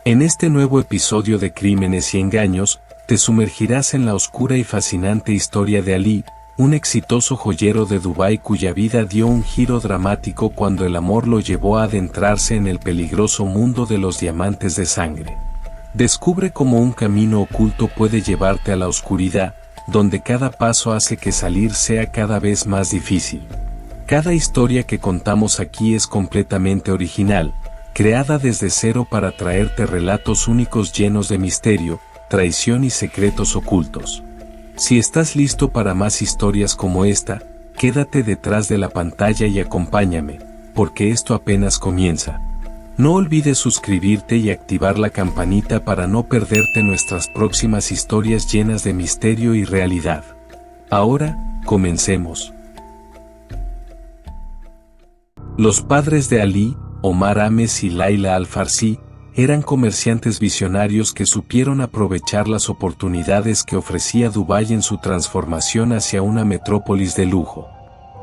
En este nuevo episodio de Crímenes y Engaños, te sumergirás en la oscura y fascinante historia de Ali, un exitoso joyero de Dubái cuya vida dio un giro dramático cuando el amor lo llevó a adentrarse en el peligroso mundo de los diamantes de sangre. Descubre cómo un camino oculto puede llevarte a la oscuridad, donde cada paso hace que salir sea cada vez más difícil. Cada historia que contamos aquí es completamente original, creada desde cero para traerte relatos únicos llenos de misterio, traición y secretos ocultos. Si estás listo para más historias como esta, quédate detrás de la pantalla y acompáñame, porque esto apenas comienza. No olvides suscribirte y activar la campanita para no perderte nuestras próximas historias llenas de misterio y realidad. Ahora, comencemos. Los padres de Ali, Omar Ames y Laila Al-Farsi, eran comerciantes visionarios que supieron aprovechar las oportunidades que ofrecía Dubái en su transformación hacia una metrópolis de lujo.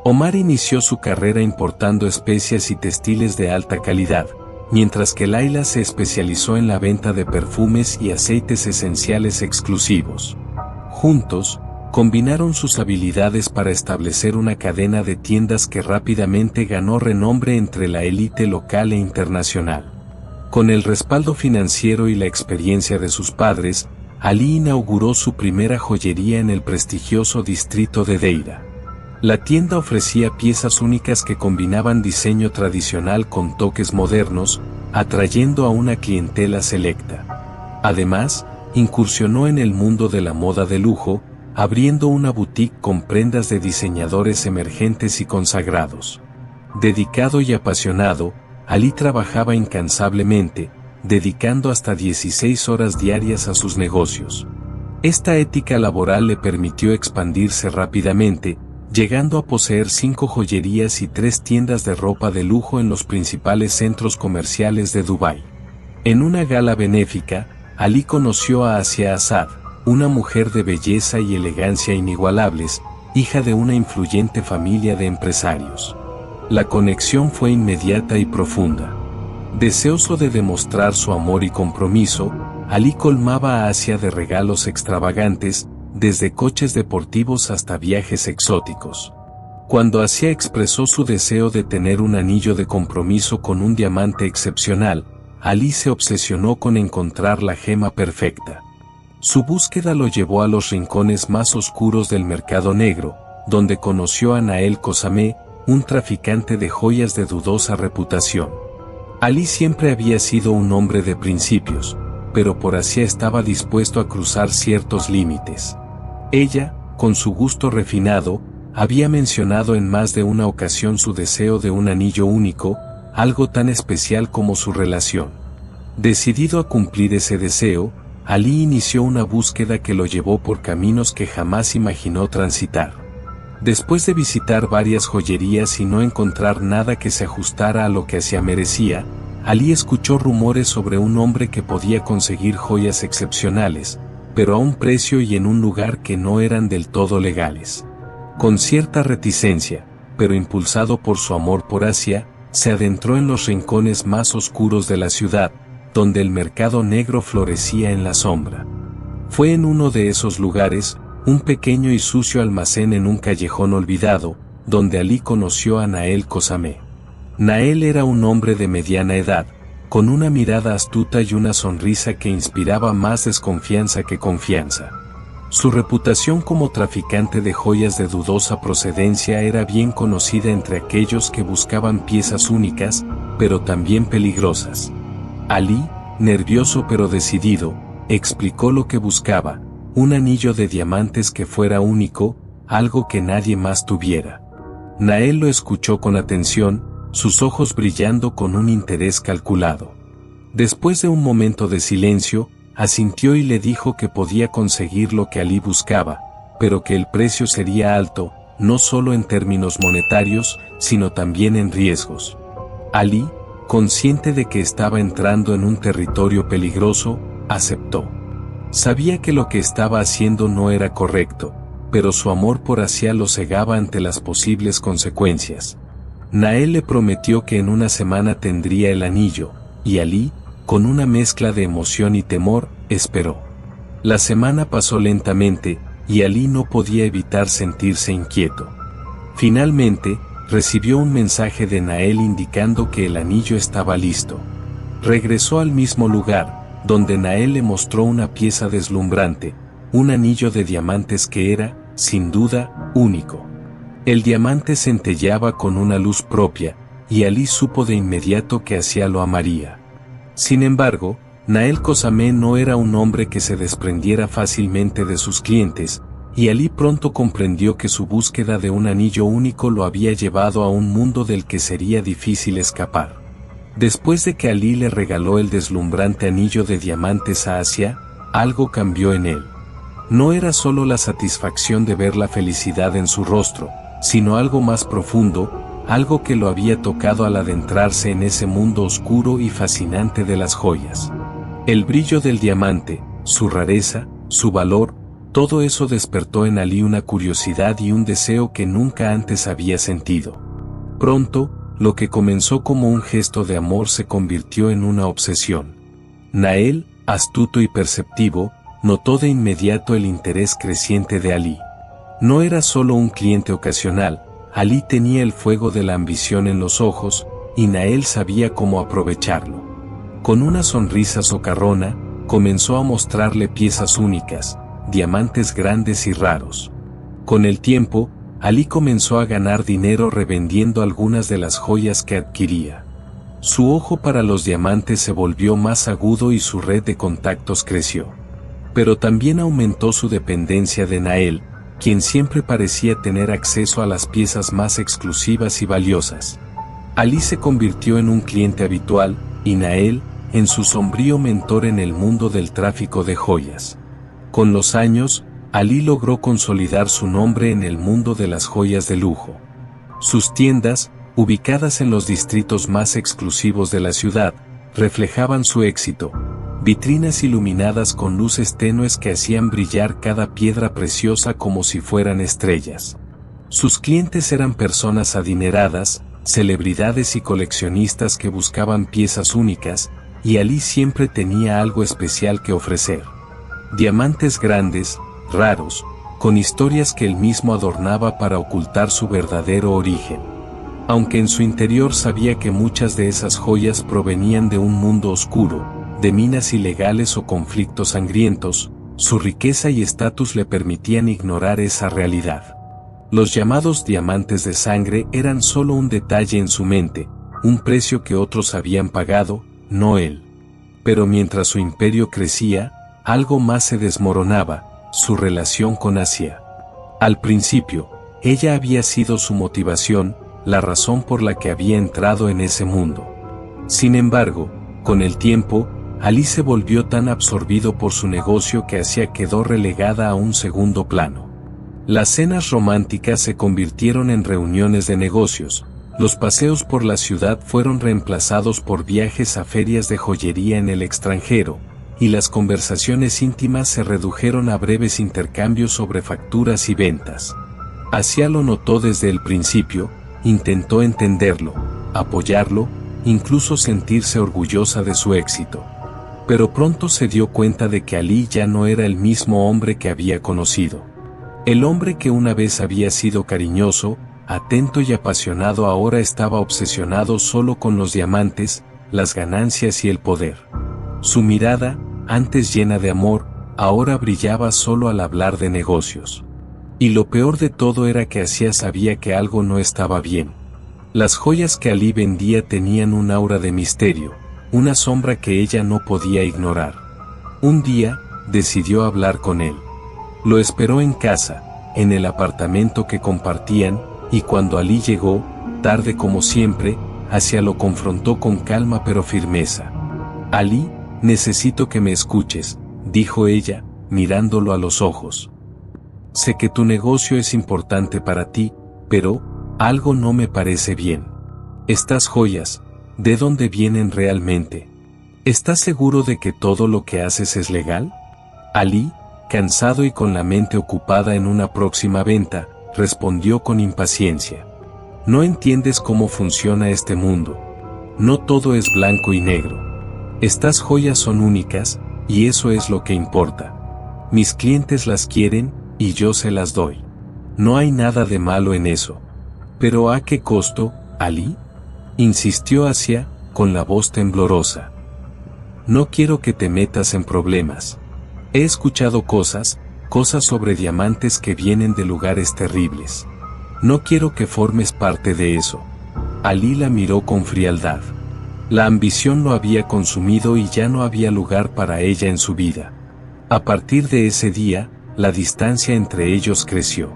Omar inició su carrera importando especias y textiles de alta calidad, mientras que Laila se especializó en la venta de perfumes y aceites esenciales exclusivos. Juntos, combinaron sus habilidades para establecer una cadena de tiendas que rápidamente ganó renombre entre la élite local e internacional. Con el respaldo financiero y la experiencia de sus padres, Ali inauguró su primera joyería en el prestigioso distrito de Deira. La tienda ofrecía piezas únicas que combinaban diseño tradicional con toques modernos, atrayendo a una clientela selecta. Además, incursionó en el mundo de la moda de lujo, abriendo una boutique con prendas de diseñadores emergentes y consagrados. Dedicado y apasionado, Ali trabajaba incansablemente, dedicando hasta 16 horas diarias a sus negocios. Esta ética laboral le permitió expandirse rápidamente, llegando a poseer 5 joyerías y 3 tiendas de ropa de lujo en los principales centros comerciales de Dubái. En una gala benéfica, Ali conoció a Asia Asad, una mujer de belleza y elegancia inigualables, hija de una influyente familia de empresarios. La conexión fue inmediata y profunda. Deseoso de demostrar su amor y compromiso, Ali colmaba a Asia de regalos extravagantes, desde coches deportivos hasta viajes exóticos. Cuando Asia expresó su deseo de tener un anillo de compromiso con un diamante excepcional, Ali se obsesionó con encontrar la gema perfecta. Su búsqueda lo llevó a los rincones más oscuros del mercado negro, donde conoció a Nael Kosameh, un traficante de joyas de dudosa reputación. Ali siempre había sido un hombre de principios, pero por Asia estaba dispuesto a cruzar ciertos límites. Ella, con su gusto refinado, había mencionado en más de una ocasión su deseo de un anillo único, algo tan especial como su relación. Decidido a cumplir ese deseo, Ali inició una búsqueda que lo llevó por caminos que jamás imaginó transitar. Después de visitar varias joyerías y no encontrar nada que se ajustara a lo que Asia merecía, Ali escuchó rumores sobre un hombre que podía conseguir joyas excepcionales, pero a un precio y en un lugar que no eran del todo legales. Con cierta reticencia, pero impulsado por su amor por Asia, se adentró en los rincones más oscuros de la ciudad, donde el mercado negro florecía en la sombra. Fue en uno de esos lugares, un pequeño y sucio almacén en un callejón olvidado, donde Ali conoció a Nael Kosameh. Nael era un hombre de mediana edad, con una mirada astuta y una sonrisa que inspiraba más desconfianza que confianza. Su reputación como traficante de joyas de dudosa procedencia era bien conocida entre aquellos que buscaban piezas únicas, pero también peligrosas. Ali, nervioso pero decidido, explicó lo que buscaba: un anillo de diamantes que fuera único, algo que nadie más tuviera. Nael lo escuchó con atención, sus ojos brillando con un interés calculado. Después de un momento de silencio, asintió y le dijo que podía conseguir lo que Ali buscaba, pero que el precio sería alto, no solo en términos monetarios, sino también en riesgos. Ali, consciente de que estaba entrando en un territorio peligroso, aceptó. Sabía que lo que estaba haciendo no era correcto, pero su amor por Asia lo cegaba ante las posibles consecuencias. Nael le prometió que en una semana tendría el anillo, y Ali, con una mezcla de emoción y temor, esperó. La semana pasó lentamente, y Ali no podía evitar sentirse inquieto. Finalmente, recibió un mensaje de Nael indicando que el anillo estaba listo. Regresó al mismo lugar, donde Nael le mostró una pieza deslumbrante, un anillo de diamantes que era, sin duda, único. El diamante centelleaba con una luz propia, y Ali supo de inmediato que Asia lo amaría. Sin embargo, Nael Kosameh no era un hombre que se desprendiera fácilmente de sus clientes, y Ali pronto comprendió que su búsqueda de un anillo único lo había llevado a un mundo del que sería difícil escapar. Después de que Ali le regaló el deslumbrante anillo de diamantes a Asia, algo cambió en él. No era solo la satisfacción de ver la felicidad en su rostro, sino algo más profundo, algo que lo había tocado al adentrarse en ese mundo oscuro y fascinante de las joyas. El brillo del diamante, su rareza, su valor, todo eso despertó en Ali una curiosidad y un deseo que nunca antes había sentido. Pronto, lo que comenzó como un gesto de amor se convirtió en una obsesión. Nael, astuto y perceptivo, notó de inmediato el interés creciente de Ali. No era solo un cliente ocasional, Ali tenía el fuego de la ambición en los ojos, y Nael sabía cómo aprovecharlo. Con una sonrisa socarrona, comenzó a mostrarle piezas únicas, diamantes grandes y raros. Con el tiempo, Ali comenzó a ganar dinero revendiendo algunas de las joyas que adquiría. Su ojo para los diamantes se volvió más agudo y su red de contactos creció. Pero también aumentó su dependencia de Nael, quien siempre parecía tener acceso a las piezas más exclusivas y valiosas. Ali se convirtió en un cliente habitual, y Nael, en su sombrío mentor en el mundo del tráfico de joyas. Con los años, Ali logró consolidar su nombre en el mundo de las joyas de lujo. Sus tiendas, ubicadas en los distritos más exclusivos de la ciudad, reflejaban su éxito, vitrinas iluminadas con luces tenues que hacían brillar cada piedra preciosa como si fueran estrellas. Sus clientes eran personas adineradas, celebridades y coleccionistas que buscaban piezas únicas, y Ali siempre tenía algo especial que ofrecer. Diamantes grandes, raros, con historias que él mismo adornaba para ocultar su verdadero origen. Aunque en su interior sabía que muchas de esas joyas provenían de un mundo oscuro, de minas ilegales o conflictos sangrientos, su riqueza y estatus le permitían ignorar esa realidad. Los llamados diamantes de sangre eran solo un detalle en su mente, un precio que otros habían pagado, no él. Pero mientras su imperio crecía, algo más se desmoronaba, su relación con Asia. Al principio, ella había sido su motivación, la razón por la que había entrado en ese mundo. Sin embargo, con el tiempo, Ali se volvió tan absorbido por su negocio que Asia quedó relegada a un segundo plano. Las cenas románticas se convirtieron en reuniones de negocios, los paseos por la ciudad fueron reemplazados por viajes a ferias de joyería en el extranjero, y las conversaciones íntimas se redujeron a breves intercambios sobre facturas y ventas. Asia lo notó desde el principio, intentó entenderlo, apoyarlo, incluso sentirse orgullosa de su éxito. Pero pronto se dio cuenta de que Ali ya no era el mismo hombre que había conocido. El hombre que una vez había sido cariñoso, atento y apasionado ahora estaba obsesionado solo con los diamantes, las ganancias y el poder. Su mirada, antes llena de amor, ahora brillaba solo al hablar de negocios. Y lo peor de todo era que Asia sabía que algo no estaba bien. Las joyas que Ali vendía tenían un aura de misterio, una sombra que ella no podía ignorar. Un día, decidió hablar con él. Lo esperó en casa, en el apartamento que compartían, y cuando Ali llegó, tarde como siempre, Asia lo confrontó con calma pero firmeza. Ali, necesito que me escuches, dijo ella, mirándolo a los ojos. Sé que tu negocio es importante para ti, pero algo no me parece bien. Estas joyas, ¿de dónde vienen realmente? ¿Estás seguro de que todo lo que haces es legal? Ali, cansado y con la mente ocupada en una próxima venta, respondió con impaciencia. No entiendes cómo funciona este mundo. No todo es blanco y negro. Estas joyas son únicas, y eso es lo que importa. Mis clientes las quieren, y yo se las doy. No hay nada de malo en eso. ¿Pero a qué costo, Ali?, insistió Asia, con la voz temblorosa. No quiero que te metas en problemas. He escuchado cosas sobre diamantes que vienen de lugares terribles. No quiero que formes parte de eso. Ali la miró con frialdad. La ambición lo había consumido y ya no había lugar para ella en su vida. A partir de ese día, la distancia entre ellos creció.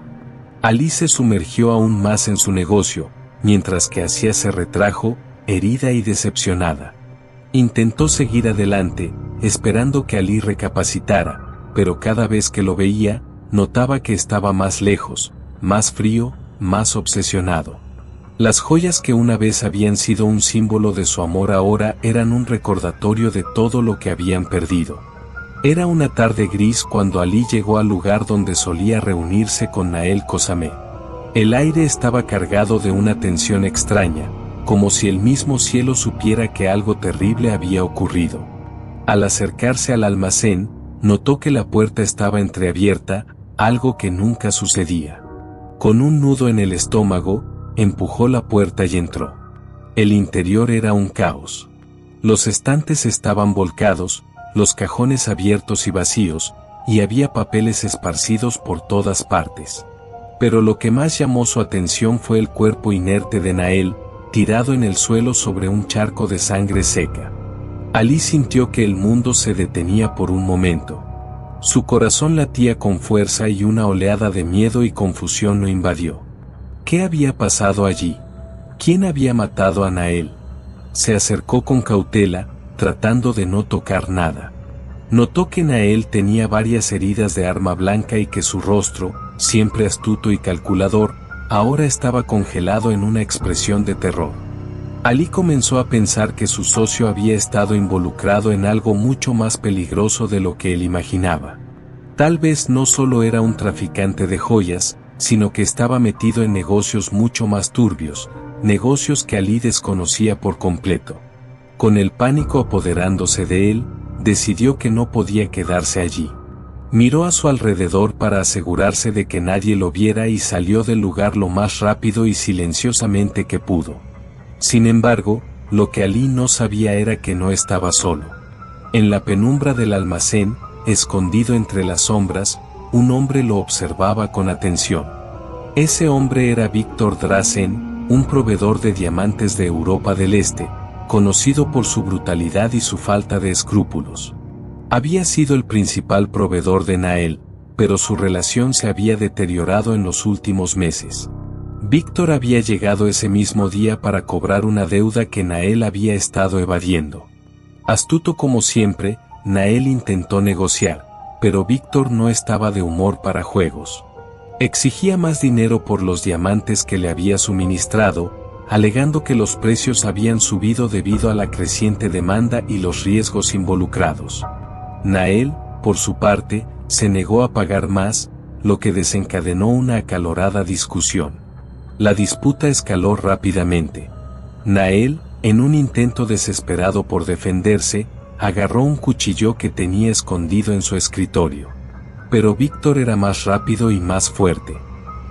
Ali se sumergió aún más en su negocio, mientras que Asia se retrajo, herida y decepcionada. Intentó seguir adelante, esperando que Ali recapacitara, pero cada vez que lo veía, notaba que estaba más lejos, más frío, más obsesionado. Las joyas que una vez habían sido un símbolo de su amor ahora eran un recordatorio de todo lo que habían perdido. Era una tarde gris cuando Ali llegó al lugar donde solía reunirse con Nael Kosameh. El aire estaba cargado de una tensión extraña, como si el mismo cielo supiera que algo terrible había ocurrido. Al acercarse al almacén, notó que la puerta estaba entreabierta, algo que nunca sucedía. Con un nudo en el estómago, empujó la puerta y entró. El interior era un caos. Los estantes estaban volcados, los cajones abiertos y vacíos, y había papeles esparcidos por todas partes. Pero lo que más llamó su atención fue el cuerpo inerte de Nael, tirado en el suelo sobre un charco de sangre seca. Ali sintió que el mundo se detenía por un momento. Su corazón latía con fuerza y una oleada de miedo y confusión lo invadió. ¿Qué había pasado allí? ¿Quién había matado a Nael? Se acercó con cautela, tratando de no tocar nada. Notó que Nael tenía varias heridas de arma blanca y que su rostro, siempre astuto y calculador, ahora estaba congelado en una expresión de terror. Ali comenzó a pensar que su socio había estado involucrado en algo mucho más peligroso de lo que él imaginaba. Tal vez no solo era un traficante de joyas, sino que estaba metido en negocios mucho más turbios, negocios que Ali desconocía por completo. Con el pánico apoderándose de él, decidió que no podía quedarse allí. Miró a su alrededor para asegurarse de que nadie lo viera y salió del lugar lo más rápido y silenciosamente que pudo. Sin embargo, lo que Ali no sabía era que no estaba solo. En la penumbra del almacén, escondido entre las sombras, un hombre lo observaba con atención. Ese hombre era Víctor Drazen, un proveedor de diamantes de Europa del Este, conocido por su brutalidad y su falta de escrúpulos. Había sido el principal proveedor de Nael, pero su relación se había deteriorado en los últimos meses. Víctor había llegado ese mismo día para cobrar una deuda que Nael había estado evadiendo. Astuto como siempre, Nael intentó negociar, pero Víctor no estaba de humor para juegos. Exigía más dinero por los diamantes que le había suministrado, alegando que los precios habían subido debido a la creciente demanda y los riesgos involucrados. Nael, por su parte, se negó a pagar más, lo que desencadenó una acalorada discusión. La disputa escaló rápidamente. Nael, en un intento desesperado por defenderse, agarró un cuchillo que tenía escondido en su escritorio. Pero Víctor era más rápido y más fuerte.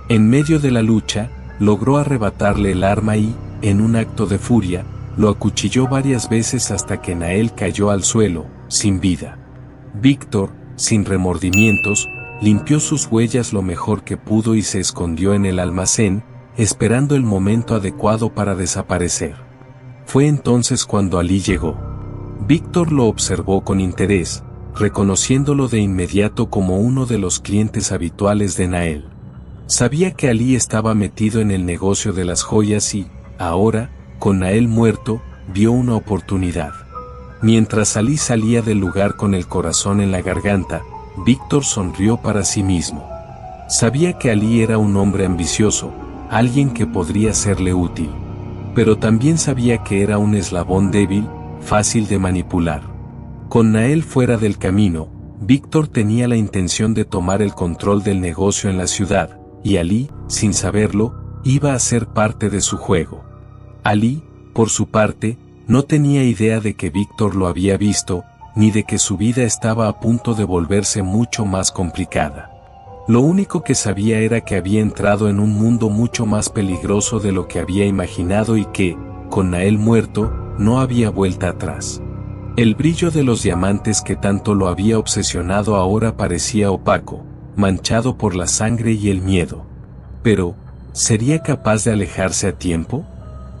En medio de la lucha, logró arrebatarle el arma y, en un acto de furia, lo acuchilló varias veces hasta que Nael cayó al suelo, sin vida. Víctor, sin remordimientos, limpió sus huellas lo mejor que pudo y se escondió en el almacén, esperando el momento adecuado para desaparecer. Fue entonces cuando Ali llegó. Víctor lo observó con interés, reconociéndolo de inmediato como uno de los clientes habituales de Nael. Sabía que Ali estaba metido en el negocio de las joyas y, ahora, con Nael muerto, vio una oportunidad. Mientras Ali salía del lugar con el corazón en la garganta, Víctor sonrió para sí mismo. Sabía que Ali era un hombre ambicioso, alguien que podría serle útil. Pero también sabía que era un eslabón débil, fácil de manipular. Con Nael fuera del camino, Víctor tenía la intención de tomar el control del negocio en la ciudad, y Ali, sin saberlo, iba a ser parte de su juego. Ali, por su parte, No tenía idea de que Víctor lo había visto, ni de que su vida estaba a punto de volverse mucho más complicada. Lo único que sabía era que había entrado en un mundo mucho más peligroso de lo que había imaginado y que, con Nael muerto, no había vuelta atrás. El brillo de los diamantes que tanto lo había obsesionado ahora parecía opaco, manchado por la sangre y el miedo. Pero, ¿sería capaz de alejarse a tiempo?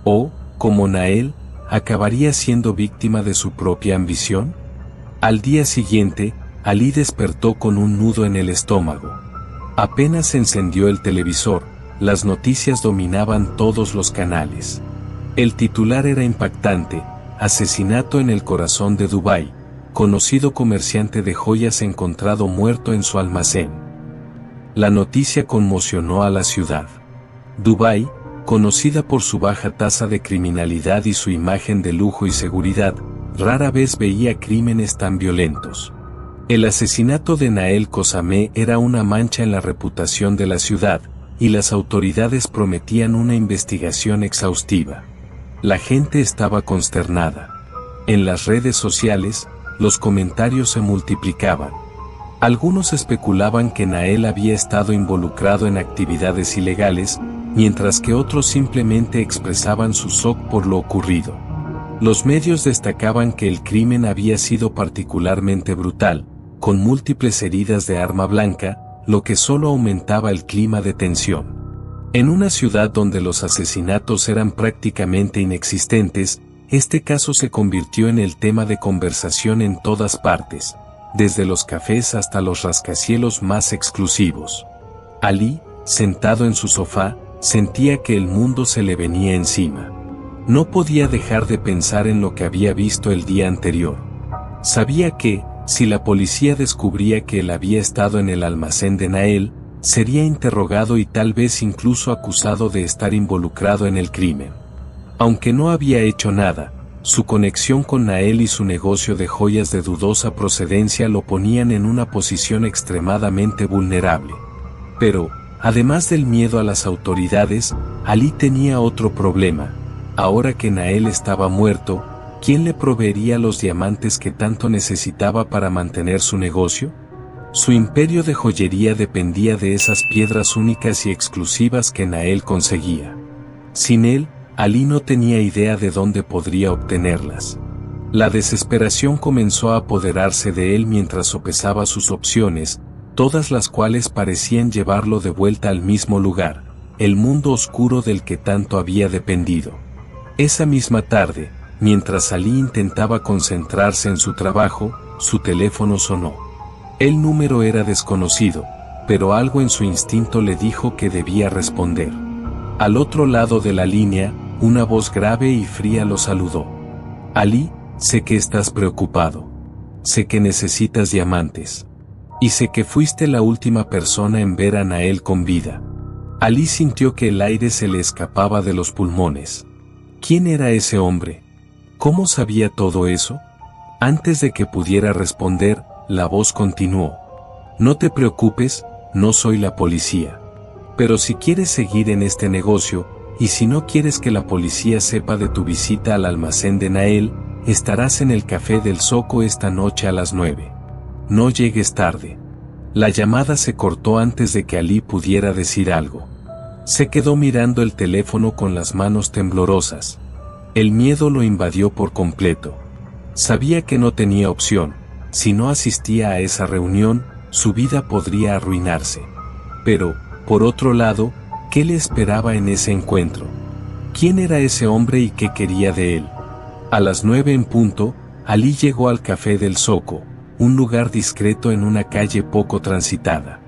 ¿O, como Nael, acabaría siendo víctima de su propia ambición? Al día siguiente, Ali despertó con un nudo en el estómago. Apenas encendió el televisor, las noticias dominaban todos los canales. El titular era impactante: asesinato en el corazón de Dubái, conocido comerciante de joyas encontrado muerto en su almacén. La noticia conmocionó a la ciudad. Dubái, conocida por su baja tasa de criminalidad y su imagen de lujo y seguridad, rara vez veía crímenes tan violentos. El asesinato de Nael Khozameh era una mancha en la reputación de la ciudad, y las autoridades prometían una investigación exhaustiva. La gente estaba consternada. En las redes sociales, los comentarios se multiplicaban. Algunos especulaban que Nael había estado involucrado en actividades ilegales, mientras que otros simplemente expresaban su shock por lo ocurrido. Los medios destacaban que el crimen había sido particularmente brutal, con múltiples heridas de arma blanca, lo que solo aumentaba el clima de tensión. En una ciudad donde los asesinatos eran prácticamente inexistentes, este caso se convirtió en el tema de conversación en todas partes, desde los cafés hasta los rascacielos más exclusivos. Ali, sentado en su sofá, sentía que el mundo se le venía encima. No podía dejar de pensar en lo que había visto el día anterior. Sabía que, si la policía descubría que él había estado en el almacén de Nael, sería interrogado y tal vez incluso acusado de estar involucrado en el crimen. Aunque no había hecho nada, su conexión con Nael y su negocio de joyas de dudosa procedencia lo ponían en una posición extremadamente vulnerable. Pero, además del miedo a las autoridades, Ali tenía otro problema. Ahora que Nael estaba muerto, ¿quién le proveería los diamantes que tanto necesitaba para mantener su negocio? Su imperio de joyería dependía de esas piedras únicas y exclusivas que Nael conseguía. Sin él, Ali no tenía idea de dónde podría obtenerlas. La desesperación comenzó a apoderarse de él mientras sopesaba sus opciones, todas las cuales parecían llevarlo de vuelta al mismo lugar, el mundo oscuro del que tanto había dependido. Esa misma tarde, mientras Ali intentaba concentrarse en su trabajo, su teléfono sonó. El número era desconocido, pero algo en su instinto le dijo que debía responder. Al otro lado de la línea, una voz grave y fría lo saludó. Ali, sé que estás preocupado. Sé que necesitas diamantes. Y sé que fuiste la última persona en ver a Nael con vida. Ali sintió que el aire se le escapaba de los pulmones. ¿Quién era ese hombre? ¿Cómo sabía todo eso? Antes de que pudiera responder, la voz continuó. No te preocupes, no soy la policía. Pero si quieres seguir en este negocio, y si no quieres que la policía sepa de tu visita al almacén de Nael, estarás en el Café del Zoco esta noche a las 9. No llegues tarde. La llamada se cortó antes de que Ali pudiera decir algo. Se quedó mirando el teléfono con las manos temblorosas. El miedo lo invadió por completo. Sabía que no tenía opción. Si no asistía a esa reunión, su vida podría arruinarse. Pero, por otro lado, ¿qué le esperaba en ese encuentro? ¿Quién era ese hombre y qué quería de él? A las 9 en punto, Ali llegó al Café del Zoco, un lugar discreto en una calle poco transitada.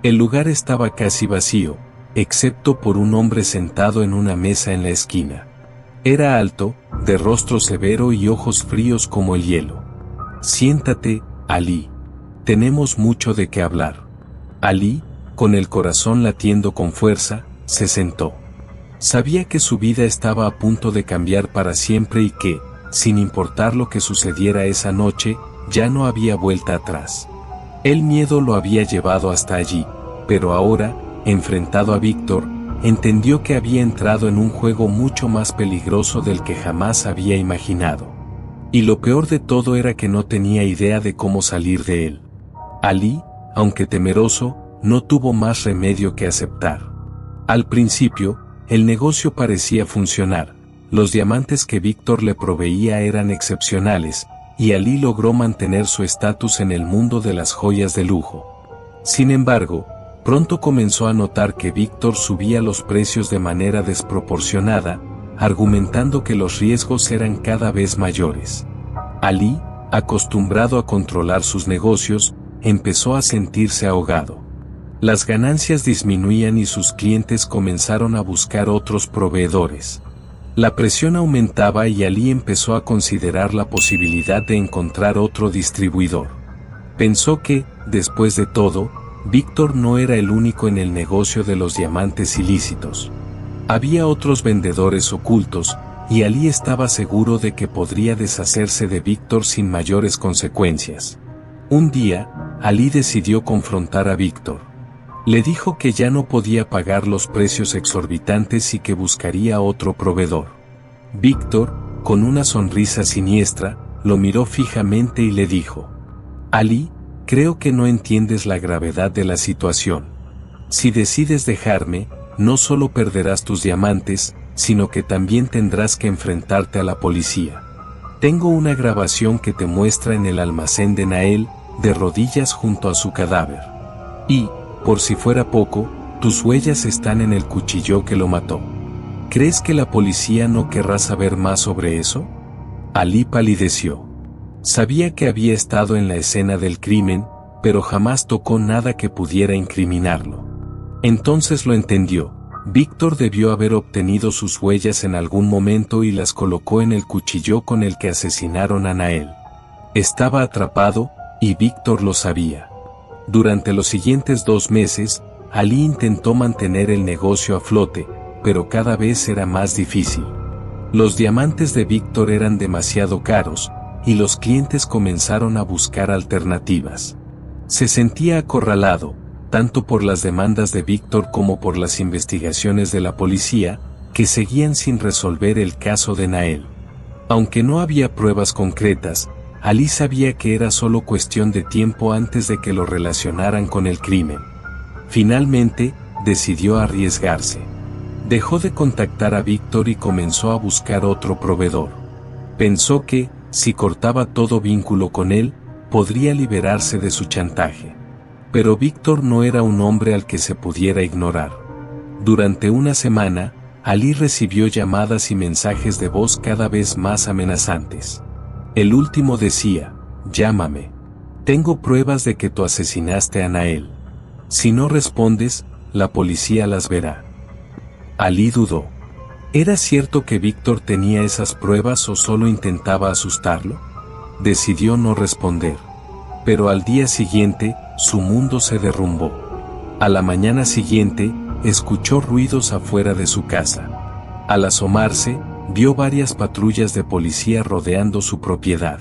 El lugar estaba casi vacío, excepto por un hombre sentado en una mesa en la esquina. Era alto, de rostro severo y ojos fríos como el hielo. Siéntate, Ali. Tenemos mucho de qué hablar. Ali, con el corazón latiendo con fuerza, se sentó. Sabía que su vida estaba a punto de cambiar para siempre y que, sin importar lo que sucediera esa noche, ya no había vuelta atrás. El miedo lo había llevado hasta allí, pero ahora, enfrentado a Víctor, entendió que había entrado en un juego mucho más peligroso del que jamás había imaginado. Y lo peor de todo era que no tenía idea de cómo salir de él. Ali, aunque temeroso, no tuvo más remedio que aceptar. Al principio, el negocio parecía funcionar. Los diamantes que Víctor le proveía eran excepcionales, y Ali logró mantener su estatus en el mundo de las joyas de lujo. Sin embargo, pronto comenzó a notar que Víctor subía los precios de manera desproporcionada, argumentando que los riesgos eran cada vez mayores. Ali, acostumbrado a controlar sus negocios, empezó a sentirse ahogado. Las ganancias disminuían y sus clientes comenzaron a buscar otros proveedores. La presión aumentaba y Ali empezó a considerar la posibilidad de encontrar otro distribuidor. Pensó que, después de todo, Víctor no era el único en el negocio de los diamantes ilícitos. Había otros vendedores ocultos, y Ali estaba seguro de que podría deshacerse de Víctor sin mayores consecuencias. Un día, Ali decidió confrontar a Víctor. Le dijo que ya no podía pagar los precios exorbitantes y que buscaría otro proveedor. Víctor, con una sonrisa siniestra, lo miró fijamente y le dijo: Ali, creo que no entiendes la gravedad de la situación. Si decides dejarme, no solo perderás tus diamantes, sino que también tendrás que enfrentarte a la policía. Tengo una grabación que te muestra en el almacén de Nael, de rodillas junto a su cadáver. Y, por si fuera poco, tus huellas están en el cuchillo que lo mató. ¿Crees que la policía no querrá saber más sobre eso? Ali palideció. Sabía que había estado en la escena del crimen, pero jamás tocó nada que pudiera incriminarlo. Entonces lo entendió. Víctor debió haber obtenido sus huellas en algún momento y las colocó en el cuchillo con el que asesinaron a Nael. Estaba atrapado, y Víctor lo sabía. Durante los siguientes 2 meses, Ali intentó mantener el negocio a flote, pero cada vez era más difícil. Los diamantes de Víctor eran demasiado caros, y los clientes comenzaron a buscar alternativas. Se sentía acorralado, tanto por las demandas de Víctor como por las investigaciones de la policía, que seguían sin resolver el caso de Nael. Aunque no había pruebas concretas, Ali sabía que era solo cuestión de tiempo antes de que lo relacionaran con el crimen. Finalmente, decidió arriesgarse. Dejó de contactar a Víctor y comenzó a buscar otro proveedor. Pensó que, si cortaba todo vínculo con él, podría liberarse de su chantaje. Pero Víctor no era un hombre al que se pudiera ignorar. Durante una semana, Ali recibió llamadas y mensajes de voz cada vez más amenazantes. El último decía: llámame. Tengo pruebas de que tú asesinaste a Nael. Si no respondes, la policía las verá. Ali dudó. ¿Era cierto que Víctor tenía esas pruebas o solo intentaba asustarlo? Decidió no responder. Pero al día siguiente, su mundo se derrumbó. A la mañana siguiente, escuchó ruidos afuera de su casa. Al asomarse, vio varias patrullas de policía rodeando su propiedad.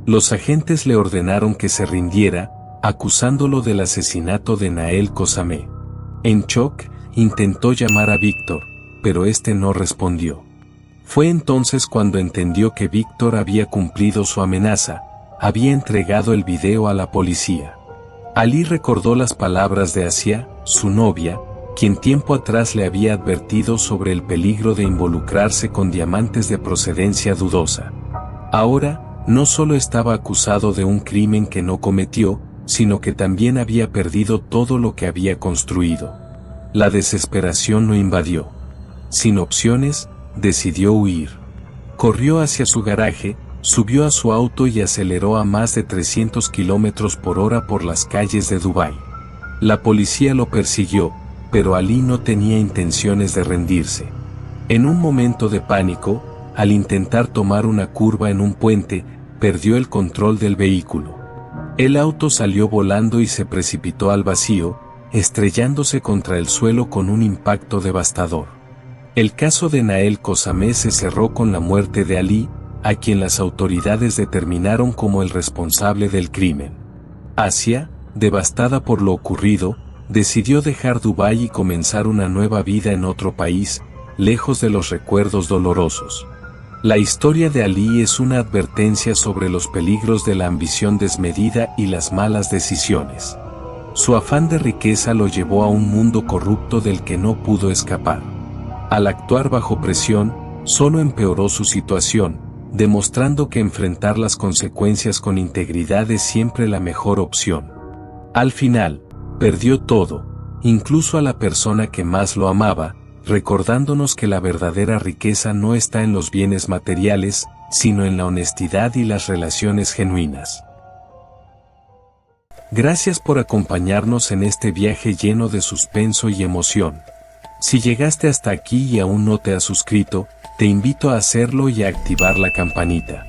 Los agentes le ordenaron que se rindiera, acusándolo del asesinato de Nael Kosameh. En shock, intentó llamar a Víctor, pero este no respondió. Fue entonces cuando entendió que Víctor había cumplido su amenaza, había entregado el video a la policía. Ali recordó las palabras de Asia, su novia, quien tiempo atrás le había advertido sobre el peligro de involucrarse con diamantes de procedencia dudosa. Ahora, no solo estaba acusado de un crimen que no cometió, sino que también había perdido todo lo que había construido. La desesperación lo invadió. Sin opciones, decidió huir. Corrió hacia su garaje, subió a su auto y aceleró a más de 300 kilómetros por hora por las calles de Dubái. La policía lo persiguió, pero Ali no tenía intenciones de rendirse. En un momento de pánico, al intentar tomar una curva en un puente, perdió el control del vehículo. El auto salió volando y se precipitó al vacío, estrellándose contra el suelo con un impacto devastador. El caso de Nael Kosameh se cerró con la muerte de Ali, a quien las autoridades determinaron como el responsable del crimen. Asia, devastada por lo ocurrido, decidió dejar Dubái y comenzar una nueva vida en otro país, lejos de los recuerdos dolorosos. La historia de Ali es una advertencia sobre los peligros de la ambición desmedida y las malas decisiones. Su afán de riqueza lo llevó a un mundo corrupto del que no pudo escapar. Al actuar bajo presión, solo empeoró su situación, demostrando que enfrentar las consecuencias con integridad es siempre la mejor opción. Al final, perdió todo, incluso a la persona que más lo amaba, recordándonos que la verdadera riqueza no está en los bienes materiales, sino en la honestidad y las relaciones genuinas. Gracias por acompañarnos en este viaje lleno de suspenso y emoción. Si llegaste hasta aquí y aún no te has suscrito, te invito a hacerlo y a activar la campanita.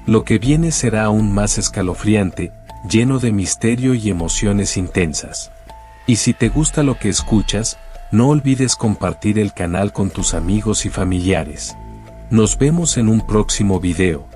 Lo que viene será aún más escalofriante, lleno de misterio y emociones intensas. Y si te gusta lo que escuchas, no olvides compartir el canal con tus amigos y familiares. Nos vemos en un próximo video.